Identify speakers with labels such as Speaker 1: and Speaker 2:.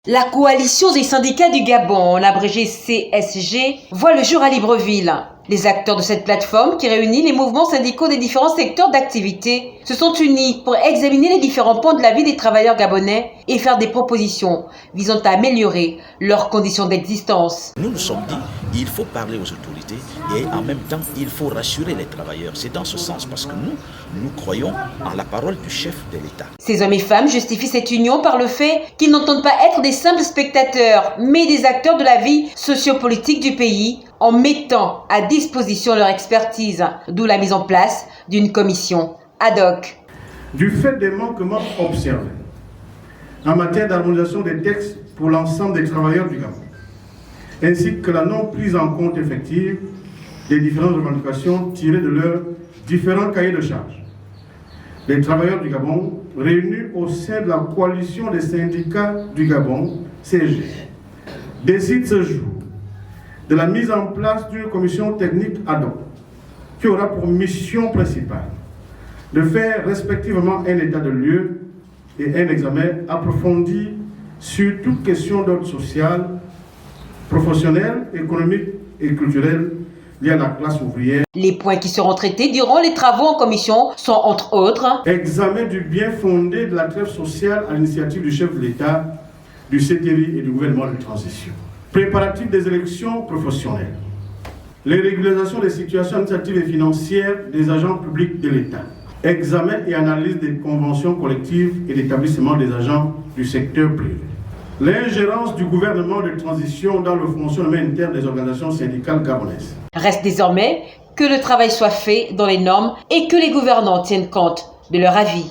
Speaker 1: La coalition des syndicats du Gabon, en abrégé CSG, voit le jour à Libreville. Les acteurs de cette plateforme, qui réunit les mouvements syndicaux des différents secteurs d'activité, se sont unis pour examiner les différents pans de la vie des travailleurs gabonais et faire des propositions visant à améliorer leurs conditions d'existence.
Speaker 2: Nous nous sommes dit, il faut parler aux autorités et en même temps, il faut rassurer les travailleurs. C'est dans ce sens parce que nous croyons en la parole du chef de l'État.
Speaker 1: Ces hommes et femmes justifient cette union par le fait qu'ils n'entendent pas être des simples spectateurs, mais des acteurs de la vie sociopolitique du pays, en mettant à disposition leur expertise, d'où la mise en place d'une commission ad hoc.
Speaker 3: Du fait des manquements observés en matière d'harmonisation des textes pour l'ensemble des travailleurs du Gabon, ainsi que la non prise en compte effective des différentes revendications tirées de leurs différents cahiers de charges, les travailleurs du Gabon, réunis au sein de la coalition des syndicats du Gabon, CSG, décident ce jour de la mise en place d'une commission technique ad hoc qui aura pour mission principale de faire respectivement un état de lieu et un examen approfondi sur toute question d'ordre social, professionnel, économique et culturel lié à la classe ouvrière.
Speaker 1: Les points qui seront traités durant les travaux en commission sont entre autres
Speaker 3: examen du bien fondé de la trêve sociale à l'initiative du chef de l'État, du CTRI et du gouvernement de transition. Préparatifs des élections professionnelles. Les régularisations des situations administratives et financières des agents publics de l'État. Examen et analyse des conventions collectives et d'établissement des agents du secteur privé. L'ingérence du gouvernement de transition dans le fonctionnement interne des organisations syndicales gabonaises.
Speaker 1: Reste désormais que le travail soit fait dans les normes et que les gouvernants tiennent compte de leur avis.